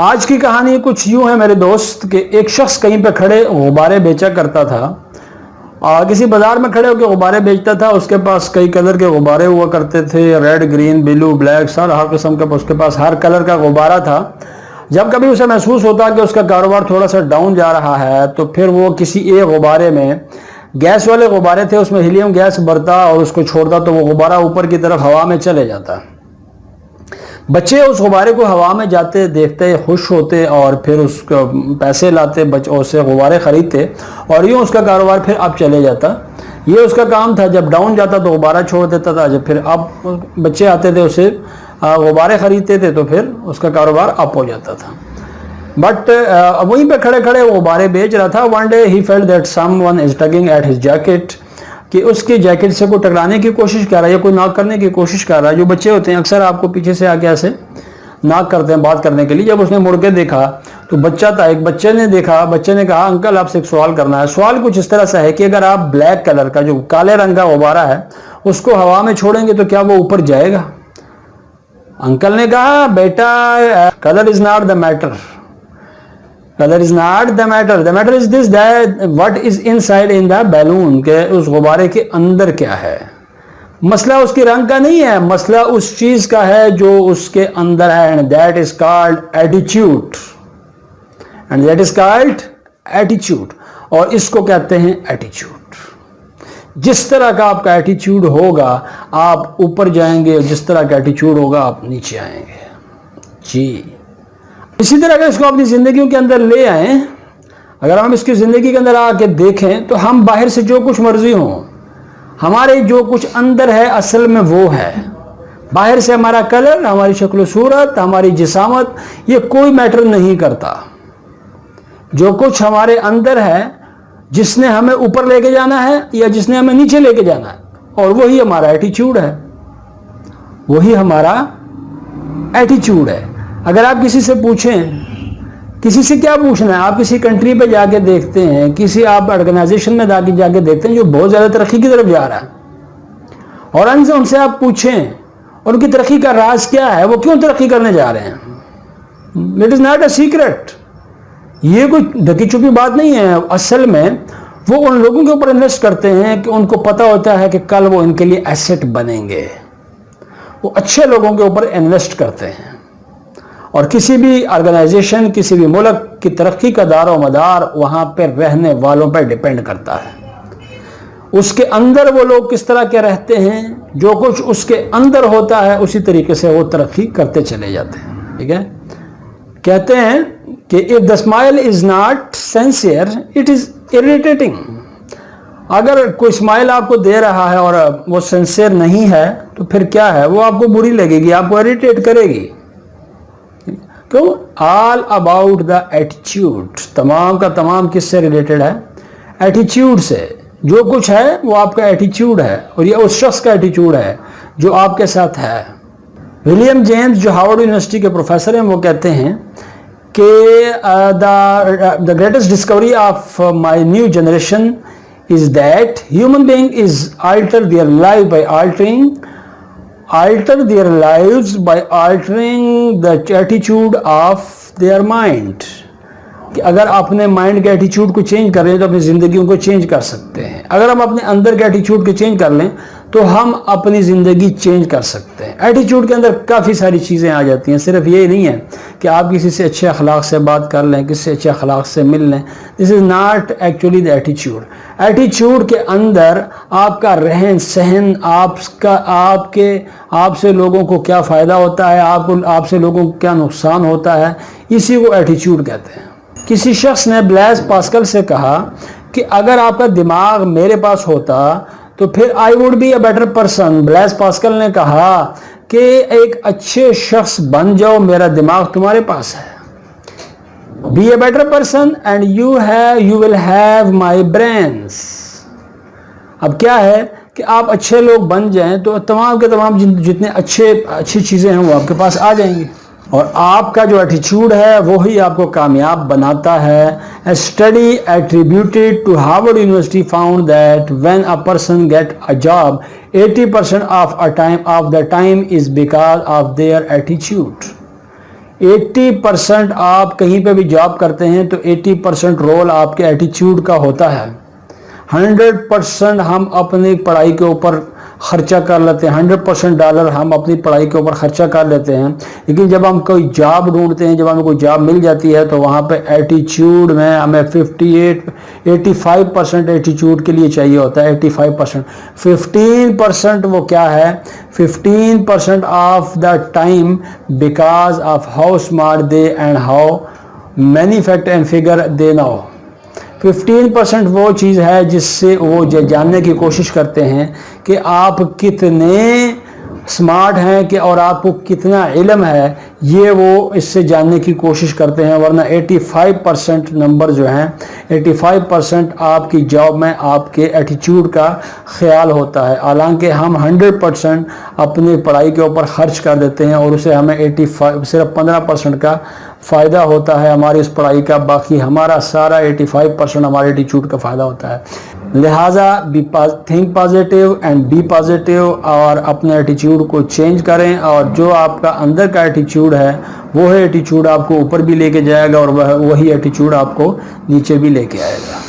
آج کی کہانی کچھ یوں ہے میرے دوست کہ ایک شخص کہیں پہ کھڑے غبارے بیچا کرتا تھا، کسی بازار میں کھڑے ہو کے غبارے بیچتا تھا. اس کے پاس کئی کلر کے غبارے ہوا کرتے تھے، ریڈ، گرین، بلو، بلیک، ہر قسم کا اس کے پاس ہر کلر کا غبارہ تھا. جب کبھی اسے محسوس ہوتا کہ اس کا کاروبار تھوڑا سا ڈاؤن جا رہا ہے تو پھر وہ کسی ایک غبارے میں، گیس والے غبارے تھے، اس میں ہیلیم گیس بھرتا اور اس کو چھوڑتا تو وہ غبارہ اوپر کی طرف ہوا میں چلے جاتا. بچے اس غبارے کو ہوا میں جاتے دیکھتے خوش ہوتے اور پھر اس کو پیسے لاتے، بچوں سے غبارے خریدتے اور یوں اس کا کاروبار پھر اب چلے جاتا. یہ اس کا کام تھا. جب ڈاؤن جاتا تو غبارہ چھوڑ دیتا تھا، جب پھر اب بچے آتے تھے اسے غبارے خریدتے تھے تو پھر اس کا کاروبار اپ ہو جاتا تھا. بٹ وہیں پہ کھڑے کھڑے وہ غبارے بیچ رہا تھا. One day he felt that someone is tugging at his jacket, کہ اس کی جیکٹ سے کوئی ٹکرانے کی کوشش کر رہا ہے یا کوئی ناک کرنے کی کوشش کر رہا ہے. جو بچے ہوتے ہیں اکثر آپ کو پیچھے سے آ کے ایسے ناک کرتے ہیں بات کرنے کے لیے. جب اس نے مڑ کے دیکھا تو بچہ تھا. ایک بچے نے کہا انکل آپ سے ایک سوال کرنا ہے. سوال کچھ اس طرح سے ہے کہ اگر آپ بلیک کلر کا جو کالے رنگ کا غبارہ ہے اس کو ہوا میں چھوڑیں گے تو کیا وہ اوپر جائے گا؟ انکل نے کہا بیٹا colour is not the matter. Color is not the matter. The matter is this, that what is inside in the balloon, کہ اس غبارے کے اندر کیا ہے. مسئلہ اس کے رنگ کا نہیں ہے، مسئلہ اس چیز کا ہے جو اس کے اندر ہے. and that is called attitude. and that is called attitude. اور اس کو کہتے ہیں attitude. جس طرح کا آپ کا ایٹیچیوڈ ہوگا آپ اوپر جائیں گے، جس طرح کا ایٹیچیوڈ ہوگا آپ نیچے آئیں گے. جی اسی طرح اگر اس کو اپنی زندگیوں کے اندر لے آئیں، اگر ہم اس کی زندگی کے اندر آ کے دیکھیں تو ہم باہر سے جو کچھ مرضی ہوں، ہمارے جو کچھ اندر ہے اصل میں وہ ہے. باہر سے ہمارا کلر، ہماری شکل و صورت، ہماری جسامت، یہ کوئی میٹر نہیں کرتا. جو کچھ ہمارے اندر ہے، جس نے ہمیں اوپر لے کے جانا ہے یا جس نے ہمیں نیچے لے کے جانا ہے، اور وہی ہمارا ایٹیچیوڈ ہے. وہی ہمارا ایٹیچیوڈ ہے. اگر آپ کسی سے پوچھیں، کسی سے کیا پوچھنا ہے، آپ کسی کنٹری پہ جا کے دیکھتے ہیں، کسی آپ آرگنائزیشن میں جا کے دیکھتے ہیں جو بہت زیادہ ترقی کی طرف جا رہا ہے، اور ان سے آپ پوچھیں ان کی ترقی کا راز کیا ہے، وہ کیوں ترقی کرنے جا رہے ہیں. It is not a secret. یہ کوئی ڈھکی چھپی بات نہیں ہے. اصل میں وہ ان لوگوں کے اوپر انویسٹ کرتے ہیں کہ ان کو پتہ ہوتا ہے کہ کل وہ ان کے لیے ایسٹ بنیں گے. وہ اچھے لوگوں کے اوپر انویسٹ کرتے ہیں. اور کسی بھی آرگنائزیشن، کسی بھی ملک کی ترقی کا دار و مدار وہاں پہ رہنے والوں پہ ڈیپینڈ کرتا ہے. اس کے اندر وہ لوگ کس طرح کے رہتے ہیں، جو کچھ اس کے اندر ہوتا ہے اسی طریقے سے وہ ترقی کرتے چلے جاتے ہیں. ٹھیک ہے. کہتے ہیں کہ if the smile is not sincere, it is irritating. اگر کوئی اسمائل آپ کو دے رہا ہے اور وہ سنسیئر نہیں ہے تو پھر کیا ہے، وہ آپ کو بری لگے گی، آپ کو اریٹیٹ کرے گی. کیوں؟ آل اباؤٹ دا ایٹیچیوڈ. تمام کا تمام کس سے ریلیٹڈ ہے؟ ایٹیچیوڈ سے. جو کچھ ہے وہ آپ کا ایٹیچیوڈ ہے، اور یہ اس شخص کا ایٹیچیوڈ ہے جو آپ کے ساتھ ہے. ولیم جیمز جو ہارورڈ یونیورسٹی کے پروفیسر ہیں وہ کہتے ہیں کہ the greatest discovery of my new generation is that human being is alter their lives by altering the attitude of their mind. کہ اگر اپنے مائنڈ کے ایٹیچیوڈ کو چینج کر رہے ہیں تو اپنی زندگیوں کو چینج کر سکتے ہیں. اگر ہم اپنے اندر کے ایٹیچیوڈ کو چینج کر لیں تو ہم اپنی زندگی چینج کر سکتے ہیں. ایٹیچیوڈ کے اندر کافی ساری چیزیں آ جاتی ہیں. صرف یہ نہیں ہے کہ آپ کسی سے اچھے اخلاق سے بات کر لیں، کسی سے اچھے اخلاق سے مل لیں. دس از ناٹ ایکچولی دا ایٹیچیوڈ. ایٹیچیوڈ کے اندر آپ کا رہن سہن، آپ سے لوگوں کو کیا فائدہ ہوتا ہے، آپ سے لوگوں کو کیا نقصان ہوتا ہے، اسی کو ایٹیچیوڈ کہتے ہیں. کسی شخص نے بلیز پاسکل سے کہا کہ اگر آپ کا دماغ میرے پاس ہوتا تو پھر I would be a better person. Blaise Pascal نے کہا کہ ایک اچھے شخص بن جاؤ، میرا دماغ تمہارے پاس ہے. Be a better person and you will have my brains. اب کیا ہے کہ آپ اچھے لوگ بن جائیں تو تمام کے تمام جتنے اچھی چیزیں ہیں وہ آپ کے پاس آ جائیں گی. اور آپ کا جو ایٹیچیوڈ ہے وہی آپ کو کامیاب بناتا ہے. A study attributed to Harvard University found that when a person get a job, 80% of the time is because of their attitude. 80% آپ کہیں پہ بھی جاب کرتے ہیں تو 80% رول آپ کے ایٹیچیوڈ کا ہوتا ہے. 100% ہم اپنی پڑھائی کے اوپر خرچہ کر لیتے ہیں, 100% ڈالر ہم اپنی پڑھائی کے اوپر خرچہ کر لیتے ہیں, لیکن جب ہم کوئی جاب ڈھونڈتے ہیں, جب ہمیں کوئی جاب مل جاتی ہے تو وہاں پہ ایٹیچیوڈ میں ہمیں 85% ایٹیچیوڈ کے لیے چاہیے ہوتا ہے. 85%. 15% وہ کیا ہے, 15% of the time because of how smart they and how many fact and figure they know. 15% وہ چیز ہے جس سے وہ جاننے کی کوشش کرتے ہیں کہ آپ کتنے سمارٹ ہیں کہ اور آپ کو کتنا علم ہے, یہ وہ اس سے جاننے کی کوشش کرتے ہیں. ورنہ 85% نمبر جو ہیں, 85% آپ کی جاب میں آپ کے ایٹیچیوڈ کا خیال ہوتا ہے, حالانکہ ہم 100% اپنی پڑھائی کے اوپر خرچ کر دیتے ہیں اور اسے ہمیں صرف 15% کا فائدہ ہوتا ہے ہماری اس پڑھائی کا, باقی ہمارا سارا 85% ہمارے ایٹیچیوڈ کا فائدہ ہوتا ہے. لہٰذا think positive and be positive, اور اپنے ایٹیچیوڈ کو چینج کریں, اور جو آپ کا اندر کا ایٹیچیوڈ ہے وہ ایٹیچیوڈ آپ کو اوپر بھی لے کے جائے گا اور وہی ایٹیچیوڈ آپ کو نیچے بھی لے کے آئے گا.